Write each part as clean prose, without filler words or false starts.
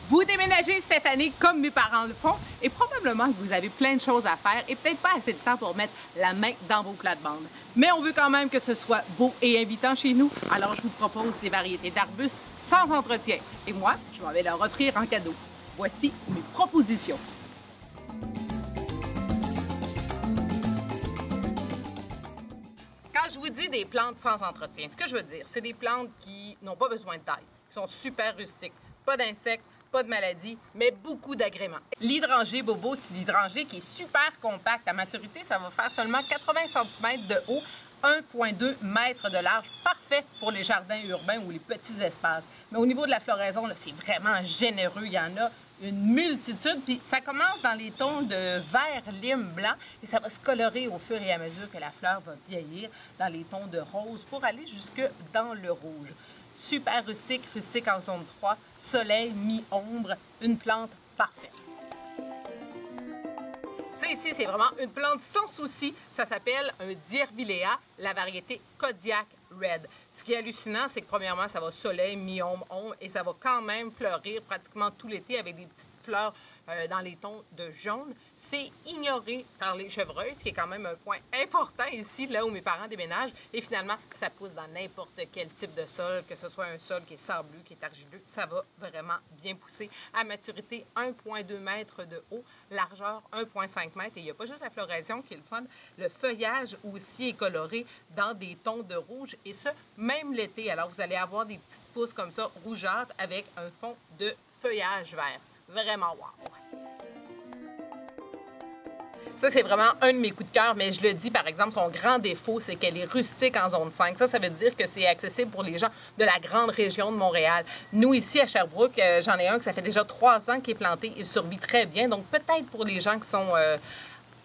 Vous déménagez cette année comme mes parents le font et probablement que vous avez plein de choses à faire et peut-être pas assez de temps pour mettre la main dans vos plates-bandes. Mais on veut quand même que ce soit beau et invitant chez nous, alors je vous propose des variétés d'arbustes sans entretien. Et moi, je vais leur offrir en cadeau. Voici mes propositions. Quand je vous dis des plantes sans entretien, ce que je veux dire, c'est des plantes qui n'ont pas besoin de taille, qui sont super rustiques, pas d'insectes, pas de maladies, mais beaucoup d'agréments. L'hydrangée bobo, c'est l'hydrangée qui est super compact. À maturité, ça va faire seulement 80 cm de haut, 1,2 m de large, parfait pour les jardins urbains ou les petits espaces. Mais au niveau de la floraison, c'est vraiment généreux. Il y en a une multitude, puis ça commence dans les tons de vert lime blanc et ça va se colorer au fur et à mesure que la fleur va vieillir dans les tons de rose pour aller jusque dans le rouge. Super rustique, rustique en zone 3, soleil, mi-ombre, une plante parfaite. Ça ici, c'est vraiment une plante sans souci. Ça s'appelle un Diervilea, la variété Kodiak Red. Ce qui est hallucinant, c'est que premièrement, ça va soleil, mi-ombre, ombre, et ça va quand même fleurir pratiquement tout l'été avec des petites fleurs dans les tons de jaune. C'est ignoré par les chevreuils, ce qui est quand même un point important ici, là où mes parents déménagent. Et finalement, ça pousse dans n'importe quel type de sol, que ce soit un sol qui est sableux, qui est argileux, ça va vraiment bien pousser. À maturité, 1,2 m de haut, largeur 1,5 m. Et il n'y a pas juste la floraison qui est le fun, le feuillage aussi est coloré dans des tons de rouge, et ce, même l'été. Alors, vous allez avoir des petites pousses comme ça, rougeâtres, avec un fond de feuillage vert. Vraiment wow! Ça, c'est vraiment un de mes coups de cœur, mais je le dis, par exemple, son grand défaut, c'est qu'elle est rustique en zone 5. Ça veut dire que c'est accessible pour les gens de la grande région de Montréal. Nous, ici, à Sherbrooke, j'en ai un que ça fait déjà 3 ans qu'il est planté. Il survit très bien. Donc, peut-être pour les gens qui sont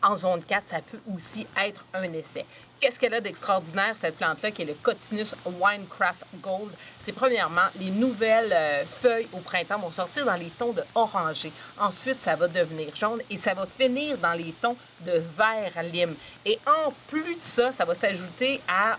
en zone 4, ça peut aussi être un essai. Qu'est-ce qu'elle a d'extraordinaire, cette plante-là, qui est le Cotinus Winecraft Gold? C'est premièrement, les nouvelles feuilles au printemps vont sortir dans les tons de orangé. Ensuite, ça va devenir jaune et ça va finir dans les tons de vert lime. Et en plus de ça, ça va s'ajouter à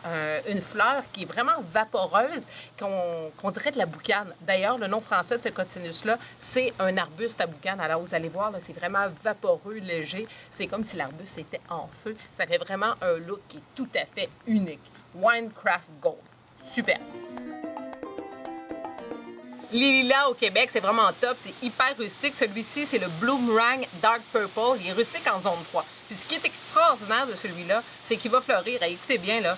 une fleur qui est vraiment vaporeuse, qu'on dirait de la boucane. D'ailleurs, le nom français de ce Cotinus-là, c'est un arbuste à boucane. Alors, vous allez voir, c'est vraiment vaporeux, léger. C'est comme si l'arbuste était en feu. Ça fait vraiment un look qui est tout à fait unique. Winecraft Gold. Super! Les lilas au Québec, c'est vraiment top, c'est hyper rustique. Celui-ci, c'est le Bloomerang Dark Purple. Il est rustique en zone 3. Puis ce qui est extraordinaire de celui-là, c'est qu'il va fleurir, écoutez bien, là,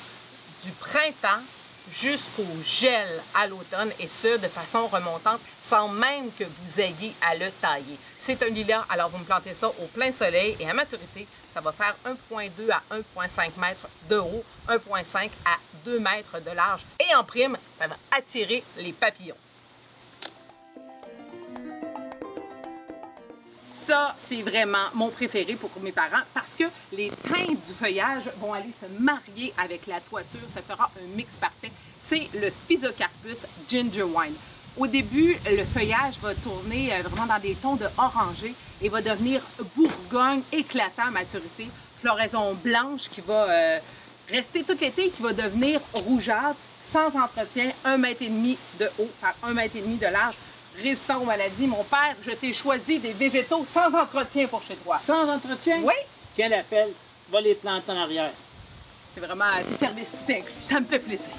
du printemps jusqu'au gel à l'automne, et ce, de façon remontante, sans même que vous ayez à le tailler. C'est un lilas, alors vous me plantez ça au plein soleil, et à maturité, ça va faire 1,2 à 1,5 m de haut, 1,5 à 2 m de large. Et en prime, ça va attirer les papillons. Ça, c'est vraiment mon préféré pour mes parents parce que les teintes du feuillage vont aller se marier avec la toiture. Ça fera un mix parfait. C'est le Physocarpus Gingerwine. Au début, le feuillage va tourner vraiment dans des tons de orangé et va devenir bourgogne éclatant à maturité. Floraison blanche qui va rester tout l'été et qui va devenir rougeâtre, sans entretien, 1,5 m de haut par 1,5 m de large. Résistant aux maladies. Mon père, je t'ai choisi des végétaux sans entretien pour chez toi. Sans entretien? Oui. Tiens l'appel, va les planter en arrière. C'est vraiment, c'est service tout inclus. Ça me fait plaisir.